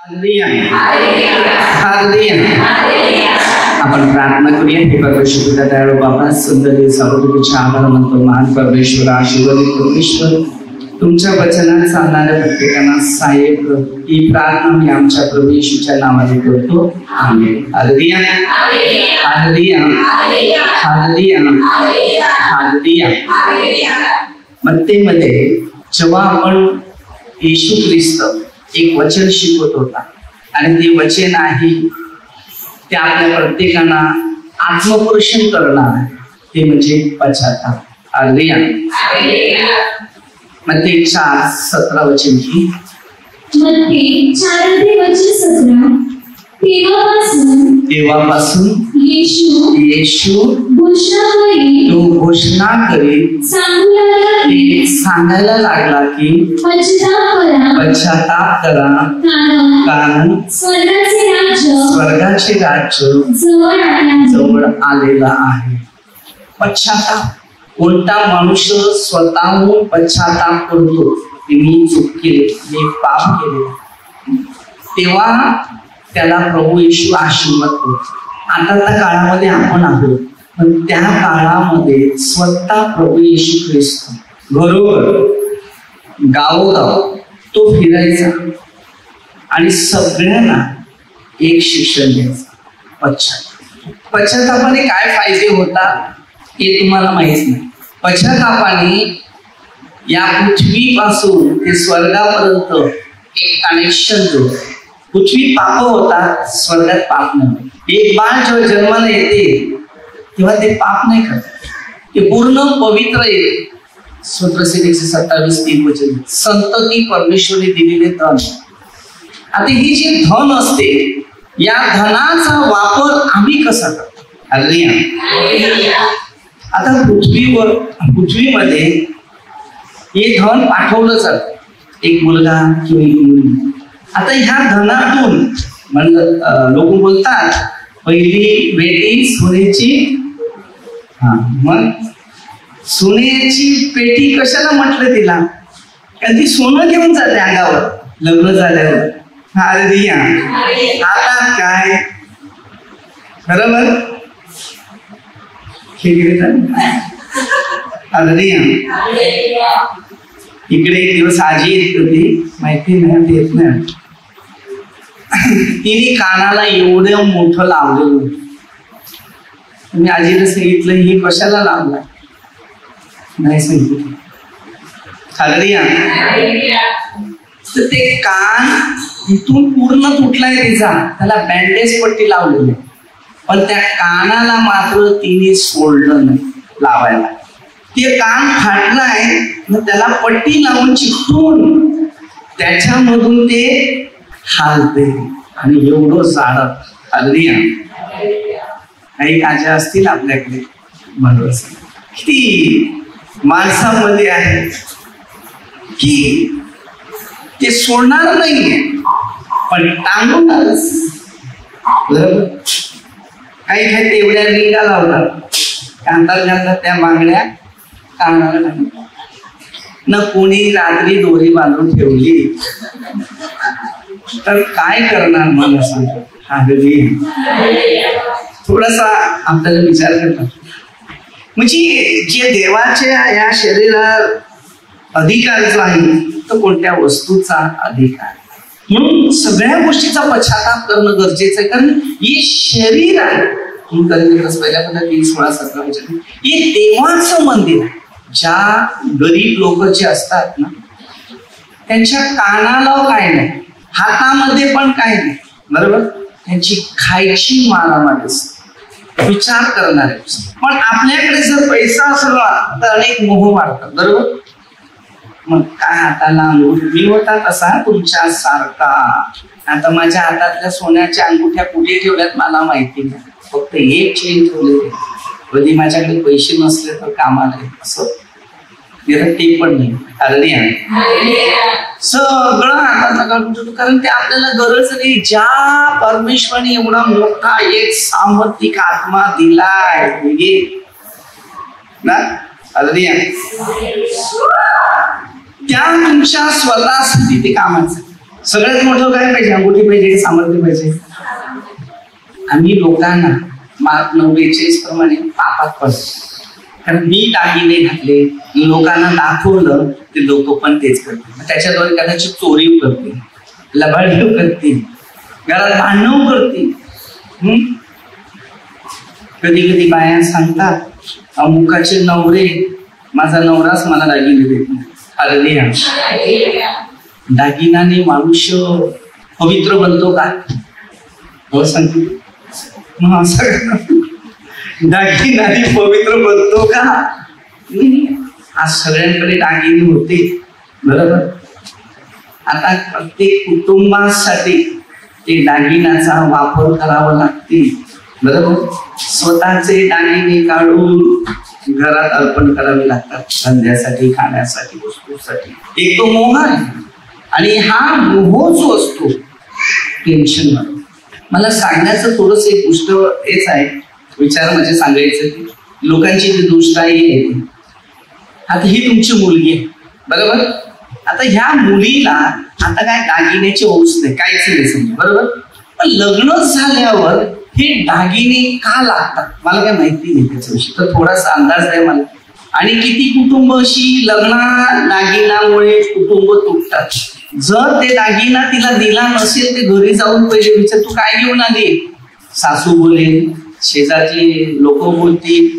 आपण प्रार्थना करूया. हे परमेश्वर दयाळू बाबा, सुंदर दिवसाबद्दल तुझे आभार मानतो. महान परमेश्वर, आशीर्वादित परमेश्वर, तुमच्या वचनात चालणाऱ्या प्रत्येकांना सहाय्य कर. ही प्रार्थना मी आमच्या प्रभू येशूच्या नावाने करतो. आमेन. हालेलुया, हालेलुया, हालेलुया, हालेलुया. मत्तेमध्ये जेव्हा आपण येशू ख्रिस्त एक वचन शिकवत होता आणि ते वचन आहे ते आपल्या प्रत्येकांना आत्मपोषण करणार, ते म्हणजे पश्चाताप. हालेलुया. मत्ते 4:17 वचन की मत्ते 4:17 तेव्हापासून येशू घोषणा करीत सांगायला लागला की पश्चाताप करा, कारण स्वर्गाचे राज्य जवळ आलेला आहे. पश्चाताप. कोणता मनुष्य स्वतःहून पश्चाताप करतो की मी चूक केली, मी पाप केले, तेव्हा त्याला प्रभू येशू आशीर्वाद करतो. आता त्या काळामध्ये आपण आहोत, पण त्या काळामध्ये स्वतः प्रभू येशू ख्रिस्त घरोघर गावोगाव तो फिरायचा आणि सगळ्यांना एक शिक्षण द्यायचं. पश्चातापाने काय फायदे होतात हे तुम्हाला माहित नाही. पश्चातापाने या पृथ्वीपासून ते स्वर्गापर्यंत एक कनेक्शन जोडतं. पृथ्वी पाप होतात, स्वर्गात पाप नाही. एक बाळ जेव्हा जन्माला येते तेव्हा ते पाप नाही करत, ते पूर्ण पवित्र येते. सूत्रसेन 127:3 वचन, संतती परमेश्वरने दिलेले धन. आता ही जी धन असते, या धनाचा वापर आम्ही कसा करतो? हालेलुया. आता पृथ्वीमध्ये हे धन पाठवलं जातं, एक मुलगा किंवा एक मुलगी. आता ह्या धनातून लोक बोलतात पहिली बेटी सोन्याची, मग सोन्याची पेटी कशाला म्हटलं तिला? कारण ती सोनं घेऊन जाते अंगावर लग्न झाल्यावर. हालेलुया. आता काय बरोबर हालेलुया. इकडे एक दिवस आजी येत होती, माहिती नाही येत नाही, तिने कानाला एवढं मोठं लावलेलं होतं. मी आजीला सांगितलं हे कशाला लावला, नाही सांगितलं. हालेलुया. तर ते कान इथून पूर्ण तुटलाय तिचा, त्याला बँडेज पट्टी लावलेली, पण त्या कानाला मात्र तिने सोडलं नाही लावायला. ते कान फाटलाय, मग त्याला पट्टी लावून चिकटून त्याच्यामधून ते हालते आणि एवढं जाडं. हालेलुया. काही काज्या असतील आपल्याकडे म्हणून किती माणसामध्ये आहे की ते सोडणार नाहीये, पण टांगवणारच. बरोबर. काही काही तेवढ्या रिंगा लावतात, कांतात घालतात त्या बांगड्या कानाला टांगतात. न कोणी रात्री दोरी बांधून ठेवली तर काय करणार मला सांगतो. हालेलुया. थोडासा आपल्याला विचार करतात, म्हणजे जे देवाच्या या शरीरात अधिकार जो आहे तो कोणत्या वस्तूचा अधिकार. म्हणून सगळ्या गोष्टीचा पश्चाताप करणं गरजेचं आहे, कारण हे शरीर आहे. पहिल्या 3:16-17 वचन, हे देवाचं मंदिर आहे. ज्या गरीब लोक जे असतात ना, त्यांच्या कानाला काय नाही, हातामध्ये पण काय नाही, बरोबर. त्यांची खायची मारामारी असते, विचार करणारे. पण आपल्याकडे जर पैसा असला तर अनेक मोह मारतात, बरोबर. मग काय हाताला अंगूठी होता तसा तुमच्या सारखा. आता माझ्या हातातल्या सोन्याच्या अंगुठ्या कुठे ठेवल्यात मला माहिती नाही, फक्त एक चेन ठेवले. कधी माझ्याकडे पैसे नसले तर कामाला असं ते पण नाही. हालेलुया. सगळं हातात, कारण ते आपल्याला गरज नाही. ज्या परमेश्वराने एवढा मोठा एक सामर्थ्यिक आत्मा दिलाय ना, हालेलुया, त्या तुमच्या स्वतःसाठी ते कामाचं. सगळ्यात मोठं काय पाहिजे? अंगुठी पाहिजे सामर्थ्य पाहिजे. आम्ही लोकांना मार्क 9:42 प्रमाणे पापात पडतो. कारण मी दागिने घातले, लोकांना दाखवलं, ते लोक पण तेच करतील. त्याच्याद्वारे कदाचित चोरी करतील, लबाडीव करतील, घरात भांडण करतील. कधी कधी बाया सांगतात, अमुकाचे नवरे, माझा नवराच मला दागिने देत नाही. अरे दागिनाने मनुष्य पवित्र बनतो का? हो सांगते. मग असं दागिनाने पवित्र बनतो का? आज सगळ्यांकडे दागिने होते, बरोबर. आता प्रत्येक कुटुंबासाठी ते दागिन्याचा वापर करावा लागते, बरोबर. स्वतःचे दागिने काढून घरात अर्पण करावे लागतात, धंद्यासाठी, खाण्यासाठी, वस्तूसाठी. एक तो मोह आहे, आणि हा मोह जो असतो टेन्शन. मला सांगण्याचं थोडस एक गोष्ट हेच आहे, विचार म्हणजे सांगायचं की लोकांची जी दुष्टाई आहे, आता ही तुमची मुलगी आहे, बरोबर. आता ह्या मुलीला आता काय दागिन्याची हौस नाही, काहीच नाही समजा, बरोबर. पण लग्न झाल्यावर हे दागिने का लागतात मला काय माहिती नाही त्याच्याविषयी, तर थोडासा अंदाज आहे मला. आणि किती कुटुंब अशी दागिन्यामुळे कुटुंब तुटतात. जर ते दागिना तिला दिला नसेल, ते घरी जाऊन पहिले विचार, तू काय घेऊन आली? सासू बोलेल, शेजारची लोक बोलतील,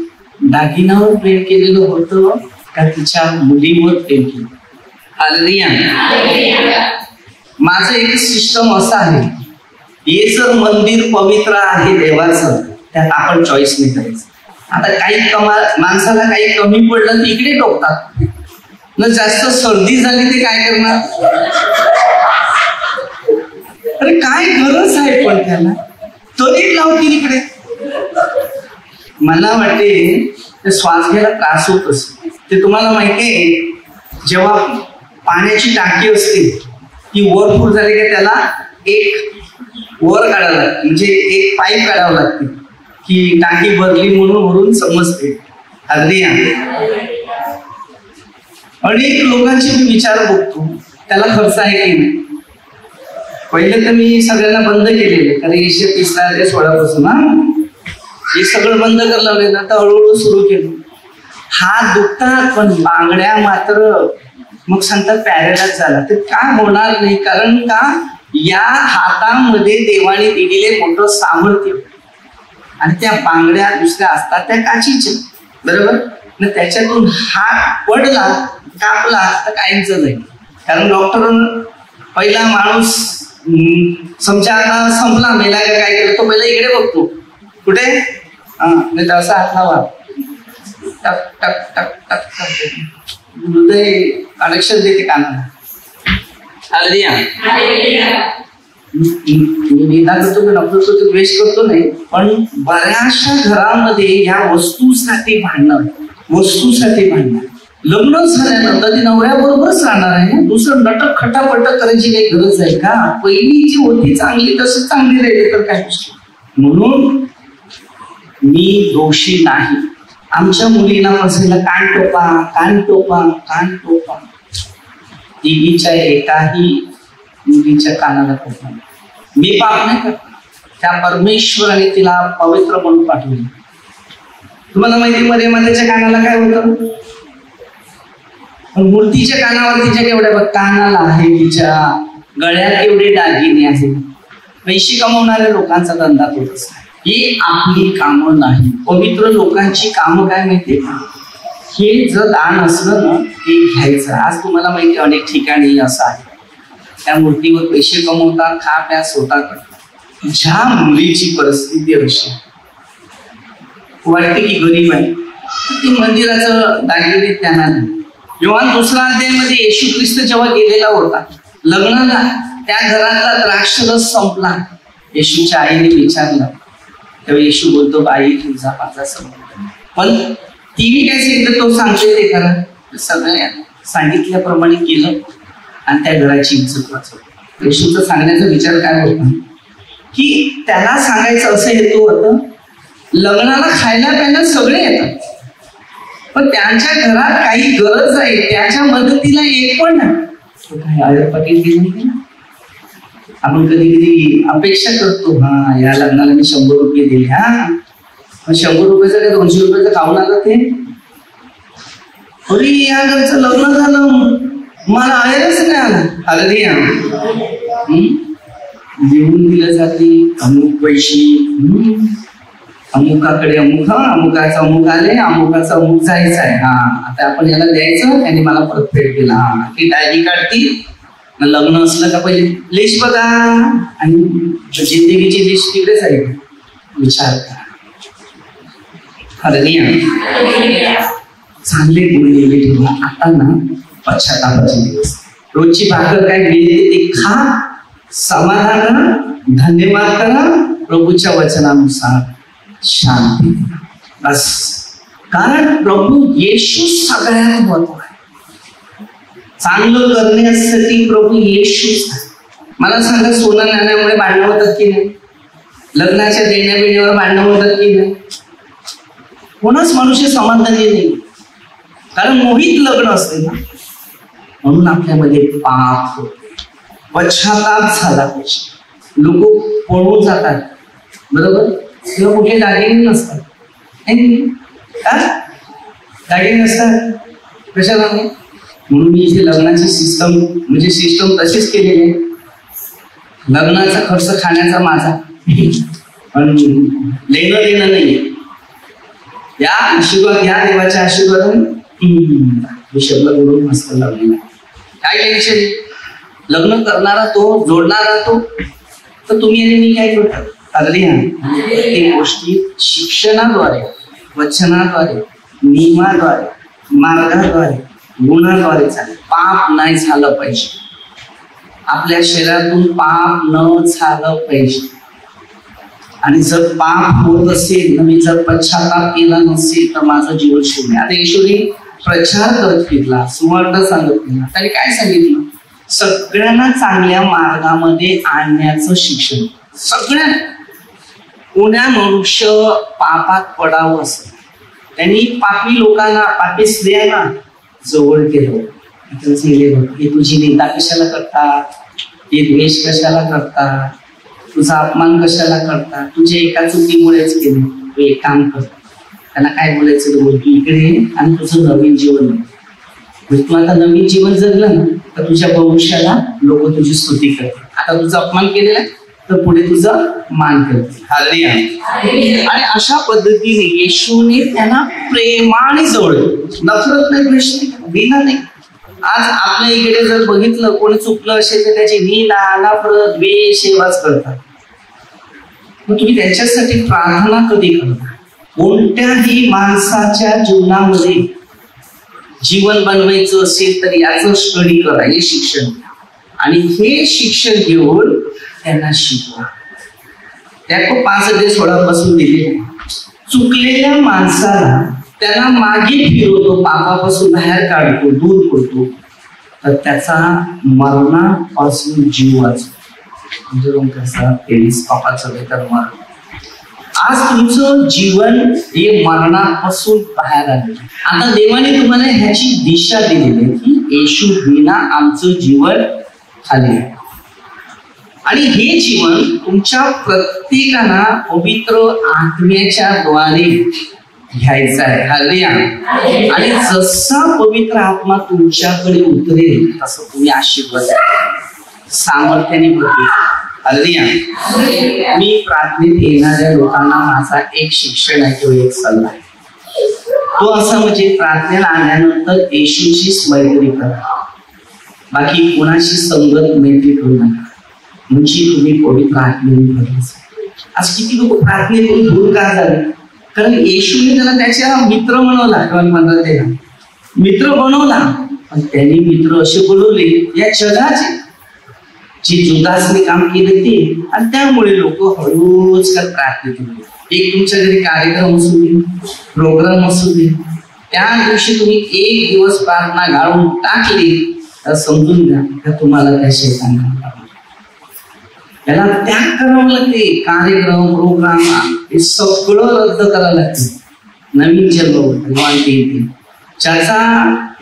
दागिनावर प्रेम केलेलं होतं का तिच्या मुलीवर प्रेम केलं? हालेलुया. माझं एक सिस्टम असं आहे, हे जर मंदिर पवित्र आहे देवाचं, त्यात आपण चॉईस नाही करायचं. आता काही माणसाला काही कमी पडलं तर इकडे टोकतात, न जास्त सर्दी झाली ते काय करणार? अरे काय गरज आहे पण त्याला, तरी लावतील इकडे. मला वाटते ते श्वास घ्यायला त्रास होत असते. ते तुम्हाला माहितीये, जेव्हा पाण्याची टाकी असते ती वर फुल झाली की त्याला एक वर काढावं लागते, म्हणजे एक पाईप काढावं लागते की टाकी भरली म्हणून वरून समजते. अगदी अनेक लोकांचे मी विचार बघतो, त्याला खर्च आहे की नाही. पहिले तर मी सगळ्यांना बंद केलेलं, कारण 130 ना हे सगळं बंद करायला लावलेलं. आता हळूहळू सुरू केलं. हात दुखतात पण बांगड्या मात्र मग सांगतात पॅरेलाच झाला. ते काय होणार नाही, कारण का या हातामध्ये देवाने दिलेले मोठं सामर्थ्य, आणि त्या बांगड्या दुसऱ्या असतात त्या काचीच्या, बरोबर. न त्याच्यातून हात पडला, कापला तर काहीच नाही. कारण डॉक्टर पहिला माणूस समजा आता संपला, मेला का काय केलं, तो पहिला इकडे बघतो, कुठे नाही तर असा हात लावा, टक टक टक टक टक, हृदय कनेक्शन देते कानाला. निंदा करतो की डॉक्टर करतो, द्वेष करतो नाही, पण बऱ्याचशा घरामध्ये या वस्तूसाठी भांडणं, लग्न झाल्यानंतर ती नवऱ्याबरोबरच राहणार आहे ना, दुसरं नटक खटापटक करायची काही गरज आहे का? पहिली जी होती चांगली तशी चांगली राहिली तर काय गोष्टी. म्हणून मी दोषी नाही. आमच्या मुलीला बसायला कान टोपा टीव्हीच्या एकाही मुलीच्या कानाला टोपा. मी पाप नाही करत, त्या परमेश्वराने तिला पवित्र म्हणून पाठवले. तुम्हाला माहिती मध्ये मध्येच्या कानाला काय होतं, पण मूर्तीच्या कानावर तिच्या केवढ्या कानाला आहे, तिच्या गळ्यात केवढे दागिने आहेत. पैसे कमवणाऱ्या लोकांचा धंदा तोच. ही आपली कामं नाही. पवित्र लोकांची कामं काय माहितीये का? हे जर दान असलं ना ते घ्यायचं. आज तुम्हाला माहिती अनेक ठिकाणी असं आहे, त्या मूर्तीवर पैसे कमवतात, खा प्या स्वतः करतात. ज्या मुलीची परिस्थिती अशी वाटते की गरीब आहे, ती मंदिराचं दागिने त्यांना नाही. योहान 2 अध्यायामध्ये येशू ख्रिस्त जेव्हा गेलेला होता लग्नाला, त्या घरातला द्राक्षरस संपला. येशूच्या आईने विचारलं, तेव्हा येशू बोलतो, बाई तुझा माझा संबंध. पण तिने काय सांगितलं तो सांगते ते करा. सगळ्या सांगितल्याप्रमाणे केलं आणि त्या घराची इज्जत वाचवली. येशूचा सांगण्याचा विचार काय होता की त्याला सांगायचं असं हेतू होतं, लग्नाला खायला प्यायला सगळे येतात, पण त्यांच्या घरात काही गरज आहे त्याच्या मदतीला एक पण नाही. तो काय पाटील गेली, आपण कधी कधी अपेक्षा करतो, हा या लग्नाला मी 100 रुपये दिले, हा 100 रुपयाचं काय 200 रुपयाचं खाऊन आलं ते, अरे या घरचं लग्न झालं मला आयरच नाही आला. अरे लिहून दिलं जाते अमुक पैसे, अमुकाकडे अमुक, अमुकाचा अमुक आले, अमुकाचा अमुक जायचं आहे, हा आता आपण याला द्यायचं, त्याने मला परतफेड केला, हा ती डायरी काढती. लग्न असलं का पहिले लिस्ट बघा, आणि जिंदगीची लिस्ट तिकडेच आहे, विचार करा. अरे चांगले गुण गेले ठेवा. आता ना पश्चातापाचे दिवस, रोजची भाकर काय मिळते ते खा, समाधान धन्यवाद करा, प्रभूच्या वचनानुसार शांती, बस. कारण प्रभू येशू सगळ्यात महत्व आहे. चांगलं करण्यासाठी प्रभू येशूच आहे. मला सांगा, सोनं नाण्यामुळे भांडणं होतात की नाही? लग्नाच्या देण्याबिण्यावर भांडणं होतात की नाही? कोणाच मनुष्य समाधानी नाही, कारण मोहित लग्न असते ना. म्हणून आपल्यामध्ये पाप होते, पश्चाताप झाला पाहिजे. लोक पळून जातात, बरोबर, किंवा कुठे दागिने नसतात, दागिने नसतात कशाला? म्हणून मी इथे लग्नाची सिस्टम तशीच केलेली आहे. लग्नाचा खर्च खाण्याचा माझा, पण लेणं देणं नाही. या आशीर्वाद, या देवाच्या आशीर्वादाने विषयाला बोलून मस्त लग्न, काय टेन्शन. लग्न करणारा तो, जोडणारा तो, तर तुम्ही आणि मी काय करतो? प्रत्येक गोष्टी शिक्षणाद्वारे, वचनाद्वारे, नियमाद्वारे, मार्गाद्वारे, गुणाद्वारे चालेल. पाप नाही झालं पाहिजे, आपल्या शरीरातून पाप न झालं पाहिजे. आणि जर पाप होत असेल, मी जर पश्चाताप केला नसेल, तर माझं जीवन शून्य. आता ईश्वरी प्रचार करत फिरला, सुवार्ता सांगत फिरला, त्याने काय सांगितलं? सगळ्यांना चांगल्या मार्गामध्ये आणण्याचं शिक्षण. सगळ्या कोण्या मनुष्य पापात पडावं असं त्यांनी पापी लोकांना, पापी स्त्रियांना जवळ केलं. हे तुझी निंदा कशाला करतात, हे द्वेष कशाला करतात, तुझा अपमान कशाला करतात, तुझ्या एका चुकीमुळेच केलं. तू एक काम कर, त्यांना काय बोलायचं बोल, तू इकडे आणि तुझं नवीन जीवन, तू आता नवीन जीवन जगलं ना, तर तुझ्या भविष्याला लोक तुझी स्तुती करतात. आता तुझा अपमान केलेला तर पुढे तुझा मान करतील. आणि अशा पद्धतीने येशूने त्यांना प्रेमाने जवळलं, नफरत नाही, द्वेष नाही. आज आपल्या इकडे जर बघितलं कोणी चुकलं असेल तर त्याची निंदा, नफरत, द्वेष सेवाच करतात. मग तुम्ही त्याच्यासाठी प्रार्थना कधी करता? कोणत्याही माणसाच्या जीवनामध्ये जीवन बनवायचं असेल तर याचं स्टडी करा, हे शिक्षण, आणि हे शिक्षण घेऊन त्यांना शिकवा. त्या 5:16 पासून दिले. चुकलेल्या माणसाला त्यांना मागे फिरवतो, पापापासून बाहेर काढतो, दूर करतो, तर त्याचा मरणापासून जीव वाचतो. म्हणजे कसा पापाचं तर मरण. आज तुमचं जीवन हे मरणापासून बाहेर आले. आता देवाने तुम्हाला ह्याची दिशा दिलेली आहे की येशू विना आमचं जीवन खाली आहे. आणि हे जीवन तुमच्या प्रत्येकाला पवित्र आत्म्याच्या द्वारे घ्यायचं आहे. हालेलुया. आणि जसा पवित्र आत्मा तुमच्याकडे उतरेल तसं तुम्ही आशीर्वाद सामर्थ्याने बदलू. हालेलुया. मी प्रार्थनेत येणाऱ्या लोकांना माझा एक शिक्षण आहे किंवा एक सल्ला आहे. तो असा म्हणजे प्रार्थनेला आल्यानंतर येशूचीच मैत्री करा, बाकी कोणाशी संगत मैत्री करू नका, म्हणजे तुम्ही पवित्र आत्म्याने भरले. आज किती लोक प्रार्थनेतून दूर का झाले? कारण येशूने त्याला त्याच्या मित्र बनवला, त्याला मित्र बनवला, पण त्यांनी मित्र असे बनवले या जगाचे जे जुदासने काम केले ते. आणि त्यामुळे लोक हळूच का प्रार्थनेत होते. एक तुमच्या घरी कार्यक्रम असू दे, प्रोग्राम असू दे, त्या दिवशी तुम्ही एक दिवस प्रार्थना घालून टाकली तर समजून घ्या का तुम्हाला त्या शैतानाला त्याला त्याग करावं लागते. कार्यक्रम, प्रोग्राम हे सगळं रद्द करावं लागते. नवीन जन्म येते, ज्याचा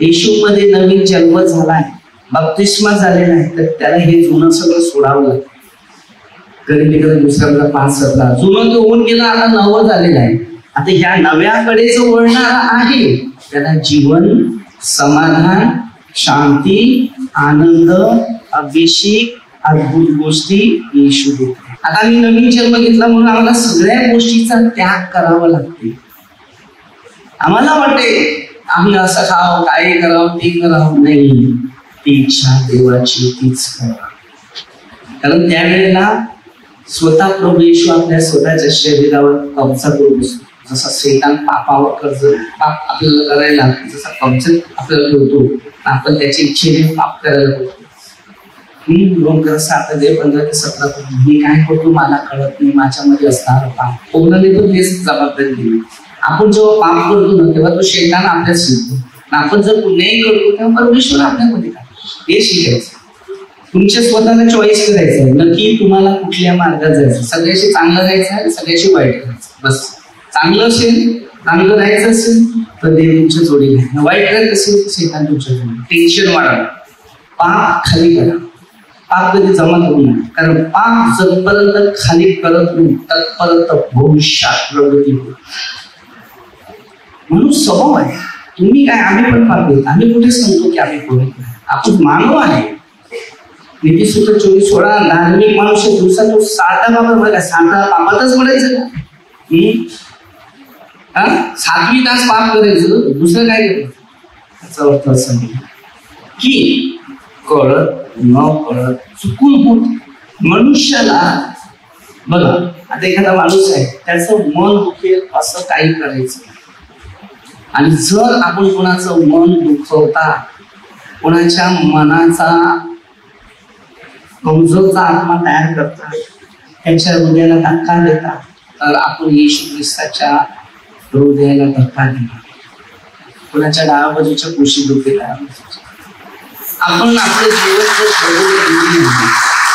येशूमध्ये नवीन जन्म झालाय, बप्तिस्मा झालेला आहे, तर त्याला हे जुनं सगळं सोडावं लागतं. कधी कधी दुसऱ्या 5-17 जुनं ते होऊन गेलं, आता नवं झालेलं आहे. आता ह्या नव्याकडे जो वळणारा आहे त्याला जीवन, समाधान, शांती, आनंद, अभिषेक, अद्भुत गोष्टी येशू देतो. आता आम्ही नवीन जन्म घेतला म्हणून आम्हाला सगळ्या गोष्टीचा त्याग करावा लागते. आम्हाला वाटते आम्ही असं खावं, काय करावं, ते करावं. नाही, ती इच्छा देवाची तीच करा. कारण त्यावेळेला स्वतः प्रभू येशू आपल्या स्वतःच्या शरीरावर कब्जा करून बसतो. जसा शैतान पापावर पाप आपल्याला करायला जसा कब्जा आपल्याला ठेवतो, आपण त्याच्या इच्छेने पाप करायला होतो. लोक 7:15-17 मी काय करतो मला कळत नाही, माझ्यामध्ये असणार पाप. कोणाने पण तेच जबाबदारी दिली. आपण जेव्हा पाप करतो ना तेव्हा तो शैतान आपल्याच शिकतो. आपण जर पुण्याही करतो तेव्हा परमेश्वर आपल्यामध्ये काय हे शिकायचं. तुमच्या स्वतःला चॉईस करायचं नक्की तुम्हाला कुठल्या मार्गात जायचं. सगळ्याशी चांगलं राहायचं आहे, सगळ्याशी वाईट राहायचं. बस चांगलं असेल, चांगलं राहायचं असेल तर देव तुमच्या जोडीला आहे. वाईट राहायचं असेल तर शैतान तुमच्या जोडीला. टेन्शन वाढवा, पाप खाली करा. पाप कधी जमा करू नये, कारण पाप जगपर्यंत खाली करत नाही तत्पर्यंत भविष्यात प्रगती होईल. म्हणून स्वभाव आहे. तुम्ही काय, आम्ही पण पाप, आम्ही कुठे सांगतो की आम्ही पवित्र आहे. आपण मानव आहे. नीतीसूत्र 24:16 धार्मिक माणूस दिवसात तो 7 बाबा बघा, 7 पापातच पडायचं का? 7वी तास पाप करायचं, दुसरं काय करायचं. त्याचा अर्थ असा की कळत न कळत चुकून होत. मनुष्याला बघा, आता एखादा माणूस आहे त्याचं मन दुखेल असं काही करायचं. आणि जर आपण कोणाचं मन दुखवता, कोणाच्या मनाचा कमजोरचा आत्मा तयार करता, त्याच्या हृदयाला धक्का देता, तर आपण येशू ख्रिस्ताच्या हृदयाला धक्का देणार. कोणाच्या डाव्या बाजूच्या कुशी दुखेल आपण आपलं जीवन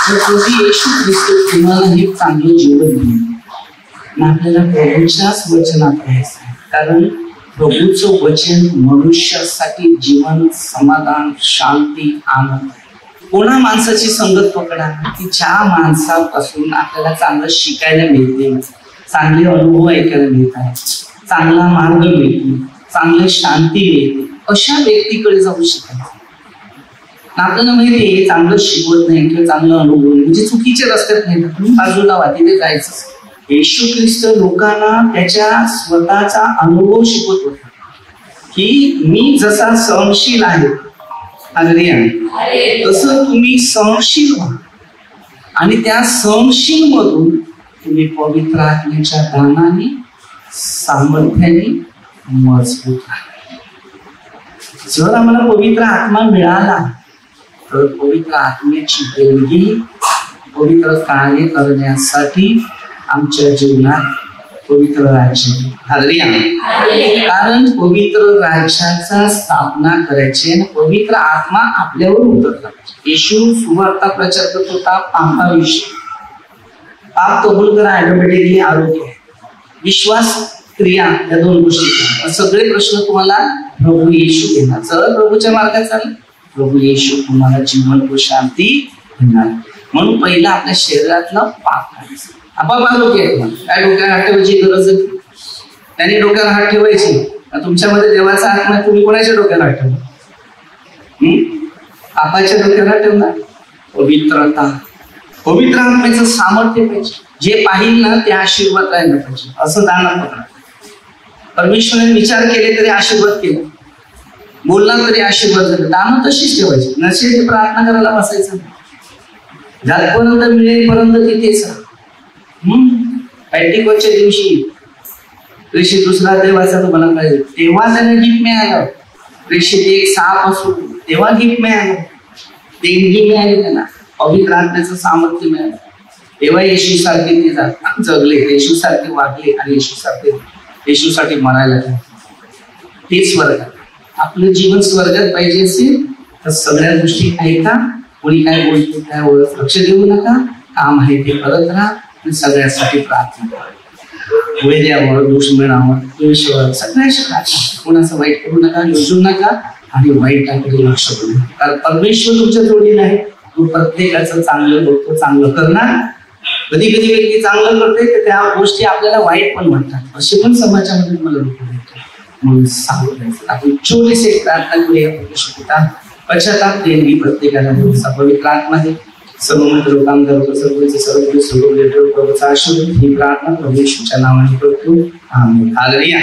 जर कधी येशू ख्रिस्त तुम्हाला हे चांगलं जीवन दिलं, आपल्याला प्रभूच्याच वचनात राहायचं आहे. कारण प्रभूचं वचन मनुष्यासाठी जीवन, समाधान, शांती, आनंद. कोणा माणसाची संगत पकडा की ज्या माणसापासून आपल्याला चांगलं शिकायला मिळते, चांगले अनुभव ऐकायला मिळतात, चांगला मार्ग मिळतो, चांगली शांती मिळते, अशा व्यक्तीकडे जाऊ शिकायचं. आपल्याला माहिती आहे चांगलं शिकवत नाही किंवा चांगलं अनुभव म्हणजे चुकीच्या रस्त्यात नाही, तुम्ही बाजूला वा, तिथे जायचं. येशू ख्रिस्त लोकांना त्याच्या स्वतःचा अनुभव शिकवत होता की मी जसा सहनशील आहे तसं तुम्ही सहनशील व्हा. आणि त्या सहनशील मधून तुम्ही पवित्र आत्म्याच्या दानाने, सामर्थ्याने मजबूत राहा. जर आम्हाला पवित्र आत्मा मिळाला तर पवित्र आत्म्याची देणगी पवित्र कार्य करण्यासाठी आमच्या जीवनात पवित्र राज्य. कारण पवित्र राज्याचा स्थापना करायची आणि पवित्र आत्मा आपल्यावर उतरला. येशू सुवार्ता प्रचार करत होता पापाविषयी. पाप कबूल करा, ऑटोमॅटिकली आरोग्य, विश्वास, क्रिया, या 2 गोष्टी. सगळे प्रश्न तुम्हाला प्रभू येशू देणार. जर प्रभूच्या मार्गात चालले प्रभू येशू तुम्हाला जीवन व शांती देणार. म्हणून पहिला आपल्या शरीरातलं पाप करायचं. आपाप आरोग्य आहे. काय डोक्याला हात ठेवायची गरज आहे? त्याने डोक्याला हात ठेवायची. तुमच्यामध्ये देवाचा आत्मा, तुम्ही कोणाच्या डोक्याला हात ठेवणार? पापाच्या डोक्याला हात ठेवणार. पवित्रता, पवित्र आत्म्याचं सामर्थ्य पाहिजे. जे पाहिल ना ते आशीर्वाद राहायला पाहिजे. असं दान पकडा. परमेश्वराने विचार केले तरी आशीर्वाद केला, बोलला तरी आशीर्वाद झाला. दान तशीच ठेवायची. नसेल ते प्रार्थना करायला बसायचं. ज्यापर्यंत मिळेपर्यंत तिथेच राहा. पेंटिकोस्टच्या दिवशी प्रेषित 2 देवाचा तुम्हाला पाहिजे तेव्हा त्याने गिफ्ट मिळालं. प्रेषित 1:6 पासून तेव्हा गिफ्ट मिळालं, देणगी मिळाली त्यांना, पवित्र आत्म्याचं सामर्थ्य मिळालं. तेव्हा येशू सारखे ते जगले, येशू सारखे वागले आणि येशू साठी मरायला लागले. हे स्वर्ग. आपलं जीवन स्वर्गात पाहिजे असेल तर सगळ्या गोष्टी ऐका. कोणी काय बोलतो त्यावर लक्ष देऊ नका. काम आहे ते करत राहा. सगळ्यासाठी प्रार्थना करा. वेद्यावर, दुश्मनावर, द्वेषावर, सगळ्याशी प्रार्थना. कोणाचं वाईट करू नका, योजू नका आणि वाईटाकडे लक्ष करू नका. कारण परमेश्वर तुमच्या जोडीला आहे. तो प्रत्येकाचं चांगलं बघतो, चांगलं करणार. कधी कधी व्यक्ती चांगलं करते तर त्या गोष्टी आपल्याला वाईट पण वाटतात, असे पण समाजामध्ये मला लोक भेटतात. म्हणून सांगतो आपण छोटीशी एक प्रार्थना करूया. पिता पश्चाताप देणगी प्रत्येकाला पवित्र प्रार्थना आहे. सर्व मित्र कामदार सर्वचे सर्व प्रभूचा आशीर्वाद ही प्रार्थना प्रभू येशूच्या नावाने करतो. आमेन. हालेलुया.